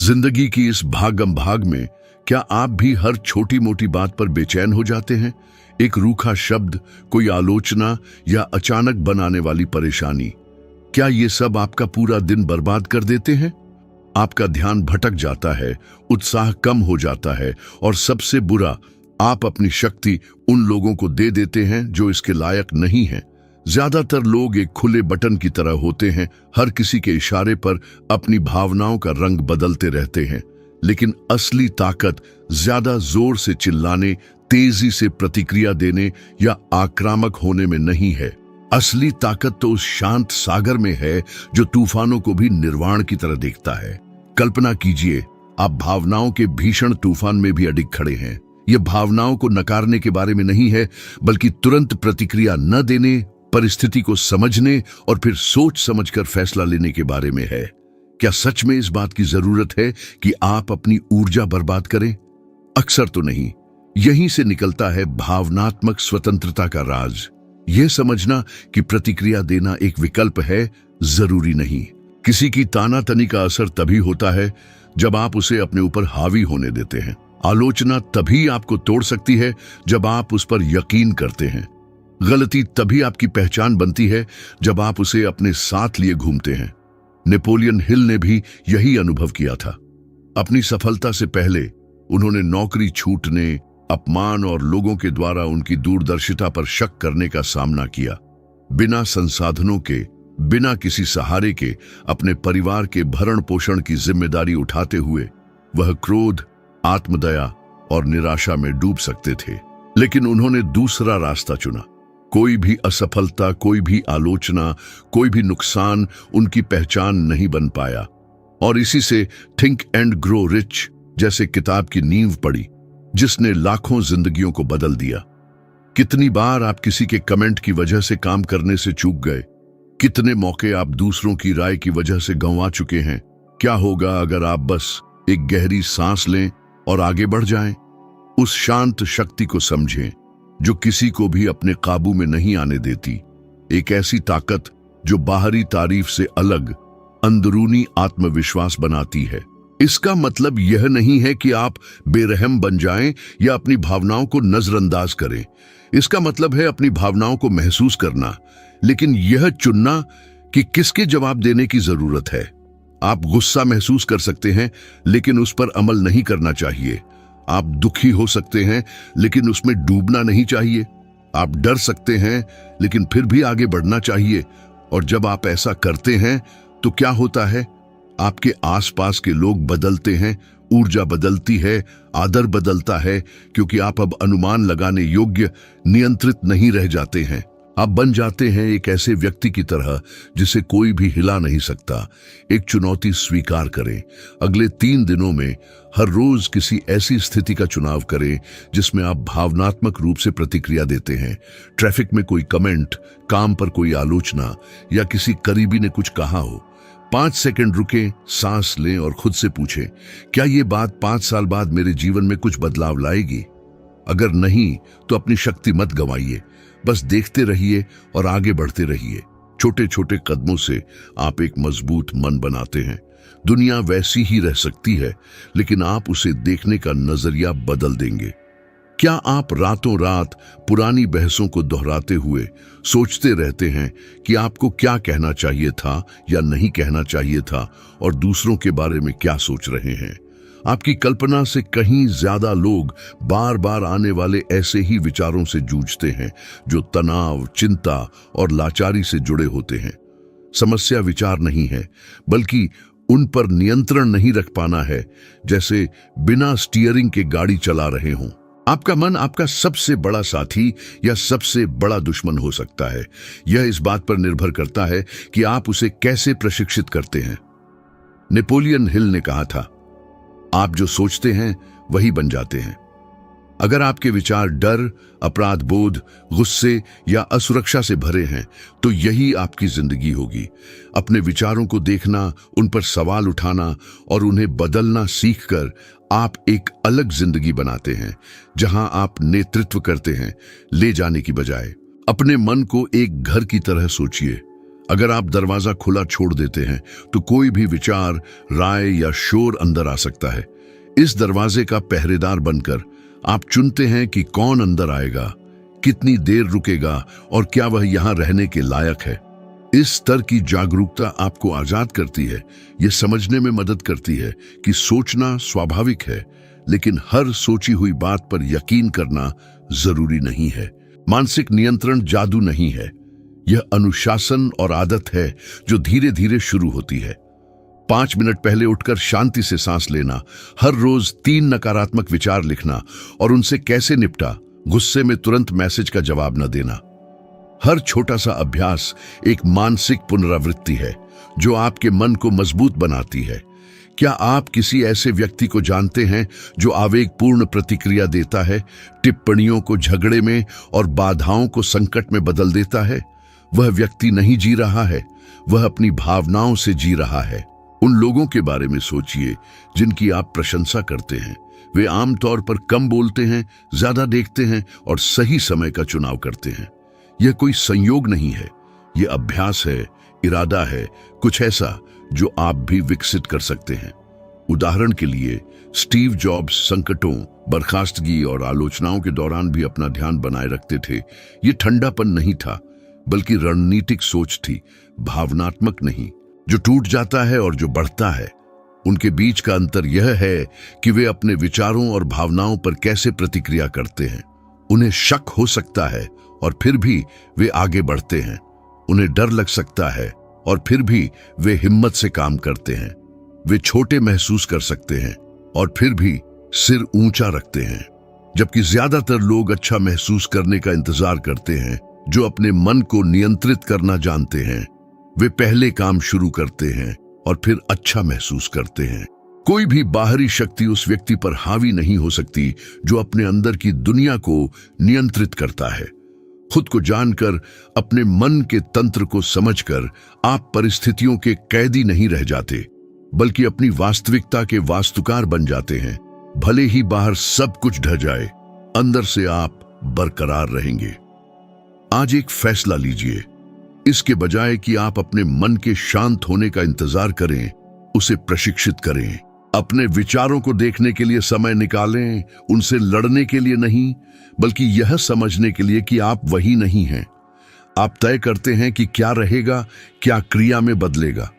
जिंदगी की इस भागम भाग में क्या आप भी हर छोटी मोटी बात पर बेचैन हो जाते हैं? एक रूखा शब्द, कोई आलोचना या अचानक बनाने वाली परेशानी, क्या ये सब आपका पूरा दिन बर्बाद कर देते हैं? आपका ध्यान भटक जाता है, उत्साह कम हो जाता है और सबसे बुरा, आप अपनी शक्ति उन लोगों को दे देते हैं जो इसके लायक नहीं हैं। ज्यादातर लोग एक खुले बटन की तरह होते हैं, हर किसी के इशारे पर अपनी भावनाओं का रंग बदलते रहते हैं। लेकिन असली ताकत ज्यादा जोर से चिल्लाने, तेजी से प्रतिक्रिया देने या आक्रामक होने में नहीं है। असली ताकत तो उस शांत सागर में है जो तूफानों को भी निर्वाण की तरह देखता है। कल्पना कीजिए, आप भावनाओं के भीषण तूफान में भी अडिग खड़े हैं। यह भावनाओं को नकारने के बारे में नहीं है, बल्कि तुरंत प्रतिक्रिया न देने, परिस्थिति को समझने और फिर सोच समझकर फैसला लेने के बारे में है। क्या सच में इस बात की जरूरत है कि आप अपनी ऊर्जा बर्बाद करें? अक्सर तो नहीं। यहीं से निकलता है भावनात्मक स्वतंत्रता का राज। यह समझना कि प्रतिक्रिया देना एक विकल्प है, जरूरी नहीं। किसी की तानातनी का असर तभी होता है जब आप उसे अपने ऊपर हावी होने देते हैं। आलोचना तभी आपको तोड़ सकती है जब आप उस पर यकीन करते हैं। गलती तभी आपकी पहचान बनती है जब आप उसे अपने साथ लिए घूमते हैं। नेपोलियन हिल ने भी यही अनुभव किया था। अपनी सफलता से पहले उन्होंने नौकरी छूटने, अपमान और लोगों के द्वारा उनकी दूरदर्शिता पर शक करने का सामना किया। बिना संसाधनों के, बिना किसी सहारे के अपने परिवार के भरण पोषण की जिम्मेदारी उठाते हुए वह क्रोध, आत्मदया और निराशा में डूब सकते थे। लेकिन उन्होंने दूसरा रास्ता चुना। कोई भी असफलता, कोई भी आलोचना, कोई भी नुकसान उनकी पहचान नहीं बन पाया। और इसी से थिंक एंड ग्रो रिच जैसे किताब की नींव पड़ी, जिसने लाखों जिंदगियों को बदल दिया। कितनी बार आप किसी के कमेंट की वजह से काम करने से चूक गए? कितने मौके आप दूसरों की राय की वजह से गंवा चुके हैं? क्या होगा अगर आप बस एक गहरी सांस लें और आगे बढ़ जाएं? उस शांत शक्ति को समझें जो किसी को भी अपने काबू में नहीं आने देती। एक ऐसी ताकत जो बाहरी तारीफ से अलग अंदरूनी आत्मविश्वास बनाती है। इसका मतलब यह नहीं है कि आप बेरहम बन जाएं या अपनी भावनाओं को नजरअंदाज करें। इसका मतलब है अपनी भावनाओं को महसूस करना, लेकिन यह चुनना कि किसके जवाब देने की जरूरत है। आप गुस्सा महसूस कर सकते हैं, लेकिन उस पर अमल नहीं करना चाहिए। आप दुखी हो सकते हैं, लेकिन उसमें डूबना नहीं चाहिए। आप डर सकते हैं, लेकिन फिर भी आगे बढ़ना चाहिए। और जब आप ऐसा करते हैं तो क्या होता है? आपके आसपास के लोग बदलते हैं, ऊर्जा बदलती है, आदर बदलता है, क्योंकि आप अब अनुमान लगाने योग्य, नियंत्रित नहीं रह जाते हैं। आप बन जाते हैं एक ऐसे व्यक्ति की तरह जिसे कोई भी हिला नहीं सकता। एक चुनौती स्वीकार करें। अगले 3 दिनों में हर रोज किसी ऐसी स्थिति का चुनाव करें जिसमें आप भावनात्मक रूप से प्रतिक्रिया देते हैं। ट्रैफिक में कोई कमेंट, काम पर कोई आलोचना या किसी करीबी ने कुछ कहा हो। 5 सेकंड रुकें, सांस लें और खुद से पूछें, क्या ये बात 5 साल बाद मेरे जीवन में कुछ बदलाव लाएगी? अगर नहीं, तो अपनी शक्ति मत गंवाइए। बस देखते रहिए और आगे बढ़ते रहिए। छोटे छोटे कदमों से आप एक मजबूत मन बनाते हैं। दुनिया वैसी ही रह सकती है, लेकिन आप उसे देखने का नजरिया बदल देंगे। क्या आप रातों रात पुरानी बहसों को दोहराते हुए सोचते रहते हैं कि आपको क्या कहना चाहिए था या नहीं कहना चाहिए था, और दूसरों के बारे में क्या सोच रहे हैं? आपकी कल्पना से कहीं ज्यादा लोग बार बार आने वाले ऐसे ही विचारों से जूझते हैं जो तनाव, चिंता और लाचारी से जुड़े होते हैं। समस्या विचार नहीं है, बल्कि उन पर नियंत्रण नहीं रख पाना है, जैसे बिना स्टीयरिंग के गाड़ी चला रहे हों। आपका मन आपका सबसे बड़ा साथी या सबसे बड़ा दुश्मन हो सकता है। यह इस बात पर निर्भर करता है कि आप उसे कैसे प्रशिक्षित करते हैं। नेपोलियन हिल ने कहा था, आप जो सोचते हैं वही बन जाते हैं। अगर आपके विचार डर, अपराध बोध, गुस्से या असुरक्षा से भरे हैं, तो यही आपकी जिंदगी होगी। अपने विचारों को देखना, उन पर सवाल उठाना और उन्हें बदलना सीखकर आप एक अलग जिंदगी बनाते हैं, जहां आप नेतृत्व करते हैं, ले जाने की बजाय। अपने मन को एक घर की तरह सोचिए। अगर आप दरवाजा खुला छोड़ देते हैं तो कोई भी विचार, राय या शोर अंदर आ सकता है। इस दरवाजे का पहरेदार बनकर आप चुनते हैं कि कौन अंदर आएगा, कितनी देर रुकेगा और क्या वह यहां रहने के लायक है। इस स्तर की जागरूकता आपको आजाद करती है। यह समझने में मदद करती है कि सोचना स्वाभाविक है, लेकिन हर सोची हुई बात पर यकीन करना जरूरी नहीं है। मानसिक नियंत्रण जादू नहीं है, यह अनुशासन और आदत है जो धीरे धीरे शुरू होती है। 5 मिनट पहले उठकर शांति से सांस लेना, हर रोज 3 नकारात्मक विचार लिखना और उनसे कैसे निपटा, गुस्से में तुरंत मैसेज का जवाब न देना। हर छोटा सा अभ्यास एक मानसिक पुनरावृत्ति है जो आपके मन को मजबूत बनाती है। क्या आप किसी ऐसे व्यक्ति को जानते हैं जो आवेगपूर्ण प्रतिक्रिया देता है, टिप्पणियों को झगड़े में और बाधाओं को संकट में बदल देता है? वह व्यक्ति नहीं जी रहा है, वह अपनी भावनाओं से जी रहा है। उन लोगों के बारे में सोचिए जिनकी आप प्रशंसा करते हैं। वे आमतौर पर कम बोलते हैं, ज्यादा देखते हैं और सही समय का चुनाव करते हैं। यह कोई संयोग नहीं है, यह अभ्यास है, इरादा है, कुछ ऐसा जो आप भी विकसित कर सकते हैं। उदाहरण के लिए स्टीव जॉब्स संकटों, बर्खास्तगी और आलोचनाओं के दौरान भी अपना ध्यान बनाए रखते थे। यह ठंडापन नहीं था, बल्कि रणनीतिक सोच थी, भावनात्मक नहीं। जो टूट जाता है और जो बढ़ता है, उनके बीच का अंतर यह है कि वे अपने विचारों और भावनाओं पर कैसे प्रतिक्रिया करते हैं। उन्हें शक हो सकता है और फिर भी वे आगे बढ़ते हैं। उन्हें डर लग सकता है और फिर भी वे हिम्मत से काम करते हैं। वे छोटे महसूस कर सकते हैं और फिर भी सिर ऊंचा रखते हैं। जबकि ज्यादातर लोग अच्छा महसूस करने का इंतजार करते हैं, जो अपने मन को नियंत्रित करना जानते हैं, वे पहले काम शुरू करते हैं और फिर अच्छा महसूस करते हैं। कोई भी बाहरी शक्ति उस व्यक्ति पर हावी नहीं हो सकती जो अपने अंदर की दुनिया को नियंत्रित करता है। खुद को जानकर, अपने मन के तंत्र को समझकर आप परिस्थितियों के कैदी नहीं रह जाते, बल्कि अपनी वास्तविकता के वास्तुकार बन जाते हैं। भले ही बाहर सब कुछ ढह जाए, अंदर से आप बरकरार रहेंगे। आज एक फैसला लीजिए। इसके बजाय कि आप अपने मन के शांत होने का इंतजार करें, उसे प्रशिक्षित करें। अपने विचारों को देखने के लिए समय निकालें, उनसे लड़ने के लिए नहीं, बल्कि यह समझने के लिए कि आप वही नहीं हैं। आप तय करते हैं कि क्या रहेगा, क्या क्रिया में बदलेगा।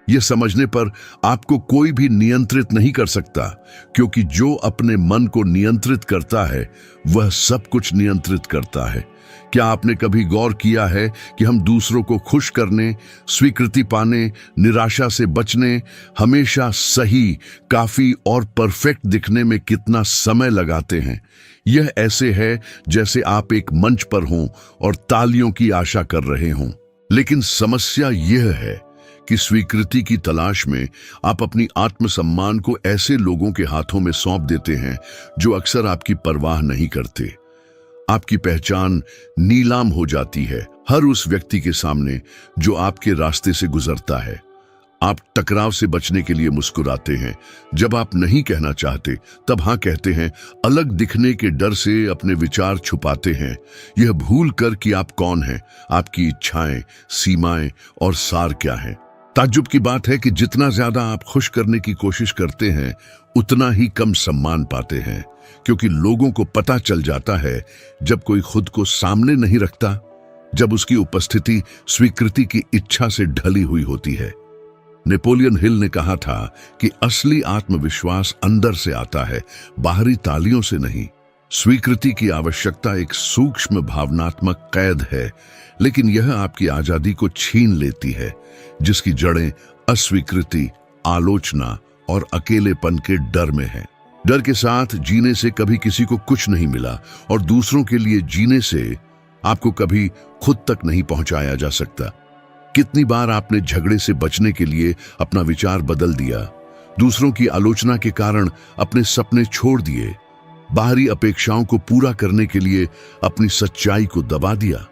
यह समझने पर आपको कोई भी नियंत्रित नहीं कर सकता, क्योंकि जो अपने मन को नियंत्रित करता है वह सब कुछ नियंत्रित करता है। क्या आपने कभी गौर किया है कि हम दूसरों को खुश करने, स्वीकृति पाने, निराशा से बचने, हमेशा सही, काफी और परफेक्ट दिखने में कितना समय लगाते हैं? यह ऐसे है जैसे आप एक मंच पर हों और तालियों की आशा कर रहे हों। लेकिन समस्या यह है कि स्वीकृति की तलाश में आप अपनी आत्मसम्मान को ऐसे लोगों के हाथों में सौंप देते हैं जो अक्सर आपकी परवाह नहीं करते। आपकी पहचान नीलाम हो जाती है हर उस व्यक्ति के सामने जो आपके रास्ते से गुजरता है। आप टकराव से बचने के लिए मुस्कुराते हैं। जब आप नहीं कहना चाहते तब हाँ कहते हैं। अलग दिखने के डर से अपने विचार छुपाते हैं, यह भूल कर कि आप कौन हैं, आपकी इच्छाएं, सीमाएं और सार क्या हैं। ताज्जुब की बात है कि जितना ज्यादा आप खुश करने की कोशिश करते हैं, उतना ही कम सम्मान पाते हैं, क्योंकि लोगों को पता चल जाता है जब कोई खुद को सामने नहीं रखता, जब उसकी उपस्थिति स्वीकृति की इच्छा से ढली हुई होती है। नेपोलियन हिल ने कहा था कि असली आत्मविश्वास अंदर से आता है, बाहरी तालियों से नहीं। स्वीकृति की आवश्यकता एक सूक्ष्म भावनात्मक कैद है, लेकिन यह आपकी आजादी को छीन लेती है, जिसकी जड़ें अस्वीकृति, आलोचना और अकेलेपन के डर में है। डर के साथ जीने से कभी किसी को कुछ नहीं मिला, और दूसरों के लिए जीने से आपको कभी खुद तक नहीं पहुंचाया जा सकता। कितनी बार आपने झगड़े से बचने के लिए अपना विचार बदल दिया, दूसरों की आलोचना के कारण अपने सपने छोड़ दिए, बाहरी अपेक्षाओं को पूरा करने के लिए अपनी सच्चाई को दबा दिया।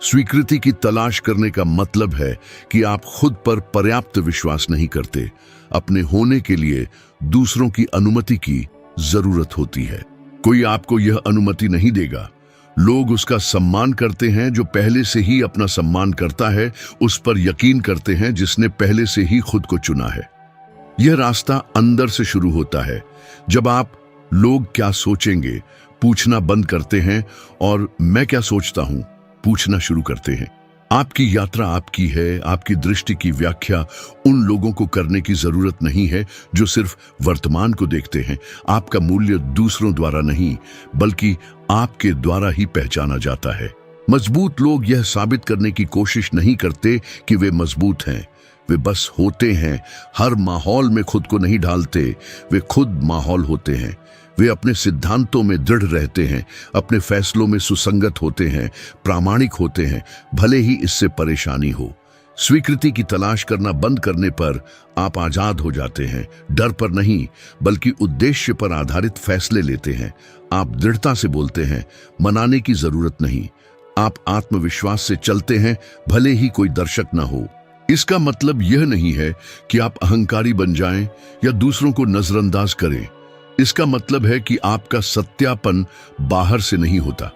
स्वीकृति की तलाश करने का मतलब है कि आप खुद पर पर्याप्त विश्वास नहीं करते। अपने होने के लिए दूसरों की अनुमति की जरूरत होती है। कोई आपको यह अनुमति नहीं देगा। लोग उसका सम्मान करते हैं जो पहले से ही अपना सम्मान करता है, उस पर यकीन करते हैं जिसने पहले से ही खुद को चुना है। यह रास्ता अंदर से शुरू होता है, जब आप लोग क्या सोचेंगे पूछना बंद करते हैं और मैं क्या सोचता हूं पूछना शुरू करते हैं। आपकी यात्रा आपकी है, आपकी दृष्टि की व्याख्या उन लोगों को करने की जरूरत नहीं है जो सिर्फ वर्तमान को देखते हैं। आपका मूल्य दूसरों द्वारा नहीं, बल्कि आपके द्वारा ही पहचाना जाता है। मजबूत लोग यह साबित करने की कोशिश नहीं करते कि वे मजबूत हैं, वे बस होते हैं। हर माहौल में खुद को नहीं ढालते, वे खुद माहौल होते हैं। वे अपने सिद्धांतों में दृढ़ रहते हैं, अपने फैसलों में सुसंगत होते हैं, प्रामाणिक होते हैं, भले ही इससे परेशानी हो। स्वीकृति की तलाश करना बंद करने पर आप आजाद हो जाते हैं। डर पर नहीं, बल्कि उद्देश्य पर आधारित फैसले लेते हैं। आप दृढ़ता से बोलते हैं, मनाने की जरूरत नहीं। आप आत्मविश्वास से चलते हैं, भले ही कोई दर्शक न हो। इसका मतलब यह नहीं है कि आप अहंकारी बन जाएं या दूसरों को नजरअंदाज करें। इसका मतलब है कि आपका सत्यापन बाहर से नहीं होता।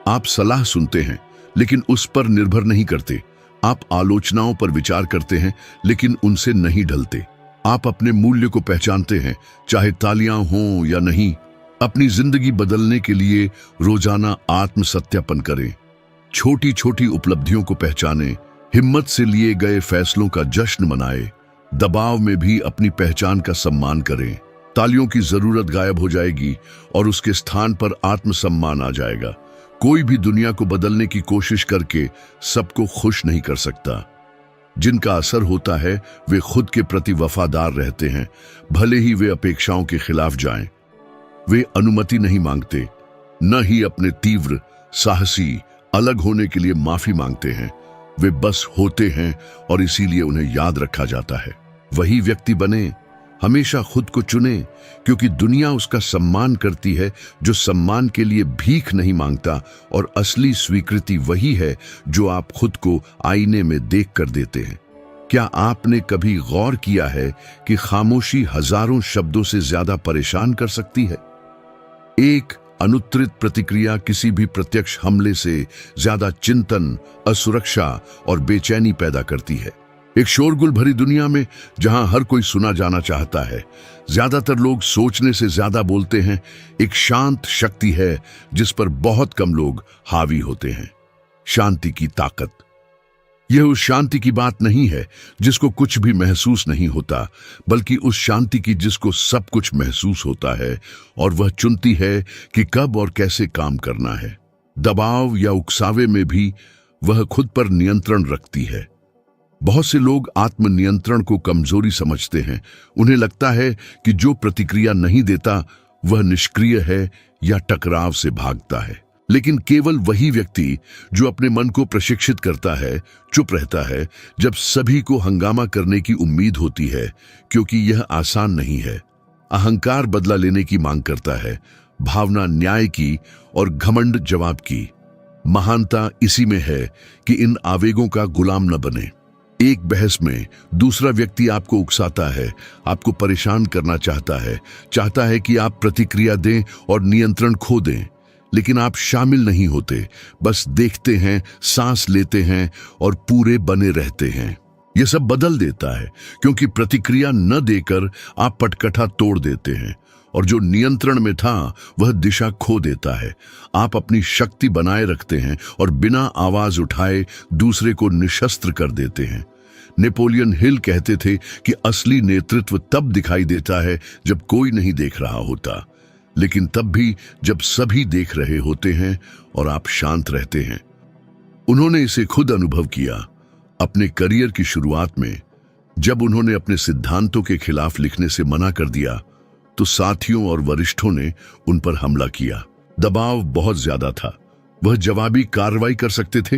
आप सलाह सुनते हैं, लेकिन उस पर निर्भर नहीं करते। आप आलोचनाओं पर विचार करते हैं, लेकिन उनसे नहीं ढलते। आप अपने मूल्य को पहचानते हैं, चाहे तालियां हों या नहीं। अपनी जिंदगी बदलने के लिए रोजाना आत्म सत्यापन करें। छोटी छोटी उपलब्धियों को पहचानें, हिम्मत से लिए गए फैसलों का जश्न मनाएं। दबाव में भी अपनी पहचान का सम्मान करें। तालियों की जरूरत गायब हो जाएगी और उसके स्थान पर आत्मसम्मान आ जाएगा। कोई भी दुनिया को बदलने की कोशिश करके सबको खुश नहीं कर सकता। जिनका असर होता है वे खुद के प्रति वफादार रहते हैं, भले ही वे अपेक्षाओं के खिलाफ जाएं। वे अनुमति नहीं मांगते, न ही अपने तीव्र साहसी अलग होने के लिए माफी मांगते हैं। वे बस होते हैं और इसीलिए उन्हें याद रखा जाता है। वही व्यक्ति बने, हमेशा खुद को चुने, क्योंकि दुनिया उसका सम्मान करती है जो सम्मान के लिए भीख नहीं मांगता। और असली स्वीकृति वही है जो आप खुद को आईने में देख कर देते हैं। क्या आपने कभी गौर किया है कि खामोशी हजारों शब्दों से ज्यादा परेशान कर सकती है? एक अनुत्तरित प्रतिक्रिया किसी भी प्रत्यक्ष हमले से ज्यादा चिंतन, असुरक्षा और बेचैनी पैदा करती है। एक शोरगुल भरी दुनिया में जहां हर कोई सुना जाना चाहता है, ज्यादातर लोग सोचने से ज्यादा बोलते हैं। एक शांत शक्ति है जिस पर बहुत कम लोग हावी होते हैं। शांति की ताकत। यह उस शांति की बात नहीं है जिसको कुछ भी महसूस नहीं होता, बल्कि उस शांति की जिसको सब कुछ महसूस होता है और वह चुनती है कि कब और कैसे काम करना है। दबाव या उकसावे में भी वह खुद पर नियंत्रण रखती है। बहुत से लोग आत्मनियंत्रण को कमजोरी समझते हैं। उन्हें लगता है कि जो प्रतिक्रिया नहीं देता वह निष्क्रिय है या टकराव से भागता है। लेकिन केवल वही व्यक्ति जो अपने मन को प्रशिक्षित करता है चुप रहता है जब सभी को हंगामा करने की उम्मीद होती है, क्योंकि यह आसान नहीं है। अहंकार बदला लेने की मांग करता है, भावना न्याय की और घमंड जवाब की। महानता इसी में है कि इन आवेगों का गुलाम न बने। एक बहस में दूसरा व्यक्ति आपको उकसाता है, आपको परेशान करना चाहता है कि आप प्रतिक्रिया दें और नियंत्रण खो दें। लेकिन आप शामिल नहीं होते, बस देखते हैं, सांस लेते हैं और पूरे बने रहते हैं। यह सब बदल देता है, क्योंकि प्रतिक्रिया न देकर आप पटकथा तोड़ देते हैं और जो नियंत्रण में था वह दिशा खो देता है। आप अपनी शक्ति बनाए रखते हैं और बिना आवाज उठाए दूसरे को निशस्त्र कर देते हैं। नेपोलियन हिल कहते थे कि असली नेतृत्व तब दिखाई देता है जब कोई नहीं देख रहा होता, लेकिन तब भी जब सभी देख रहे होते हैं और आप शांत रहते हैं। उन्होंने इसे खुद अनुभव किया अपने करियर की शुरुआत में। जब उन्होंने अपने सिद्धांतों के खिलाफ लिखने से मना कर दिया तो साथियों और वरिष्ठों ने उन पर हमला किया। दबाव बहुत ज्यादा था, वह जवाबी कार्रवाई कर सकते थे,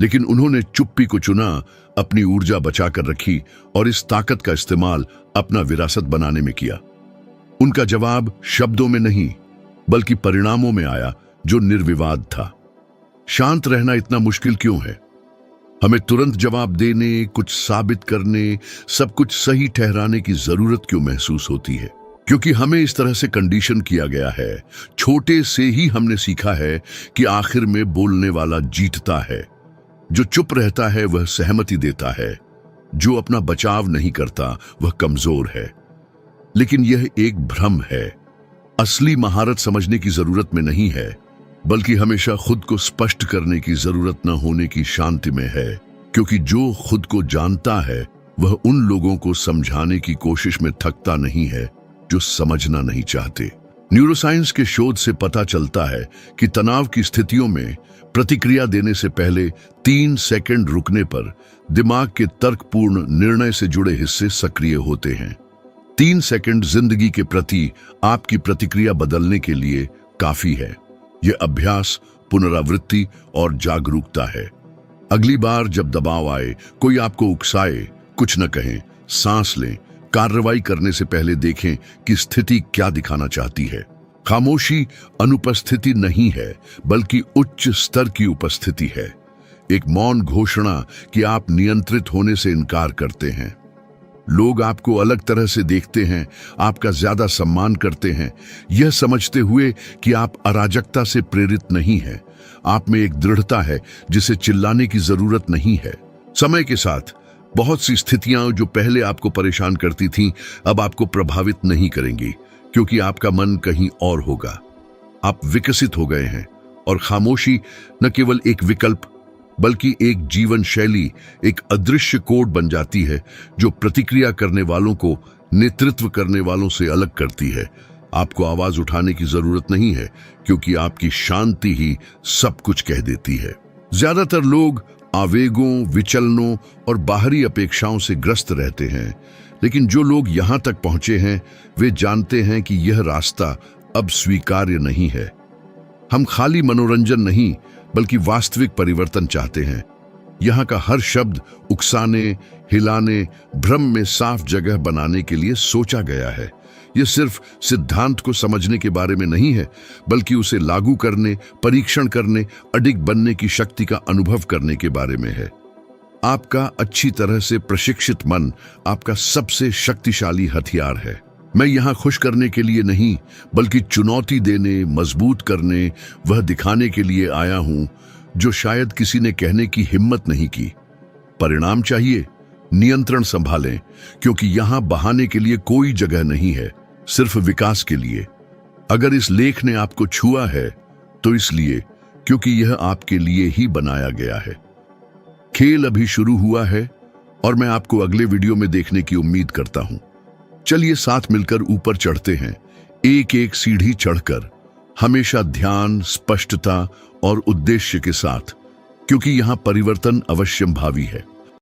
लेकिन उन्होंने चुप्पी को चुना, अपनी ऊर्जा बचाकर रखी और इस ताकत का इस्तेमाल अपना विरासत बनाने में किया। उनका जवाब शब्दों में नहीं बल्कि परिणामों में आया, जो निर्विवाद था। शांत रहना इतना मुश्किल क्यों है? हमें तुरंत जवाब देने, कुछ साबित करने, सब कुछ सही ठहराने की जरूरत क्यों महसूस होती है? क्योंकि हमें इस तरह से कंडीशन किया गया है। छोटे से ही हमने सीखा है कि आखिर में बोलने वाला जीतता है, जो चुप रहता है वह सहमति देता है, जो अपना बचाव नहीं करता वह कमजोर है। लेकिन यह एक भ्रम है। असली महारत समझने की जरूरत में नहीं है, बल्कि हमेशा खुद को स्पष्ट करने की जरूरत न होने की शांति में है। क्योंकि जो खुद को जानता है वह उन लोगों को समझाने की कोशिश में थकता नहीं है जो समझना नहीं चाहते। न्यूरोसाइंस के शोध से पता चलता है कि तनाव की स्थितियों में प्रतिक्रिया देने से पहले 3 सेकंड रुकने पर दिमाग के तर्कपूर्ण निर्णय से जुड़े हिस्से सक्रिय होते हैं। 3 सेकंड जिंदगी के प्रति आपकी प्रतिक्रिया बदलने के लिए काफी है। यह अभ्यास, पुनरावृत्ति और जागरूकता है। अगली बार जब दबाव आए, कोई आपको उकसाए, कुछ न कहें, सांस लें। कार्रवाई करने से पहले देखें कि स्थिति क्या दिखाना चाहती है। खामोशी अनुपस्थिति नहीं है, बल्कि उच्च स्तर की उपस्थिति है। एक मौन घोषणा कि आप नियंत्रित होने से इनकार करते हैं। लोग आपको अलग तरह से देखते हैं, आपका ज्यादा सम्मान करते हैं, यह समझते हुए कि आप अराजकता से प्रेरित नहीं हैं। आप में एक दृढ़ता है जिसे चिल्लाने की जरूरत नहीं है। समय के साथ बहुत सी स्थितियां जो पहले आपको परेशान करती थीं, अब आपको प्रभावित नहीं करेंगी, क्योंकि आपका मन कहीं और होगा। आप विकसित हो गए हैं और खामोशी न केवल एक विकल्प बल्कि एक जीवन शैली, एक अदृश्य कोड बन जाती है जो प्रतिक्रिया करने वालों को नेतृत्व करने वालों से अलग करती है। आपको आवाज उठाने की जरूरत नहीं है, क्योंकि आपकी शांति ही सब कुछ कह देती है। ज्यादातर लोग आवेगों, विचलनों और बाहरी अपेक्षाओं से ग्रस्त रहते हैं, लेकिन जो लोग यहां तक पहुंचे हैं वे जानते हैं कि यह रास्ता अब स्वीकार्य नहीं है। हम खाली मनोरंजन नहीं बल्कि वास्तविक परिवर्तन चाहते हैं। यहाँ का हर शब्द उकसाने, हिलाने, भ्रम में साफ जगह बनाने के लिए सोचा गया है। यह सिर्फ सिद्धांत को समझने के बारे में नहीं है, बल्कि उसे लागू करने, परीक्षण करने, अडिग बनने की शक्ति का अनुभव करने के बारे में है। आपका अच्छी तरह से प्रशिक्षित मन आपका सबसे शक्तिशाली हथियार है। मैं यहाँ खुश करने के लिए नहीं, बल्कि चुनौती देने, मजबूत करने, वह दिखाने के लिए आया हूं जो शायद किसी ने कहने की हिम्मत नहीं की। परिणाम चाहिए, नियंत्रण संभालें, क्योंकि यहां बहाने के लिए कोई जगह नहीं है, सिर्फ विकास के लिए। अगर इस लेख ने आपको छुआ है तो इसलिए क्योंकि यह आपके लिए ही बनाया गया है। खेल अभी शुरू हुआ है और मैं आपको अगले वीडियो में देखने की उम्मीद करता हूं। चलिए साथ मिलकर ऊपर चढ़ते हैं, एक एक सीढ़ी चढ़कर, हमेशा ध्यान, स्पष्टता और उद्देश्य के साथ, क्योंकि यहां परिवर्तन अवश्यंभावी है।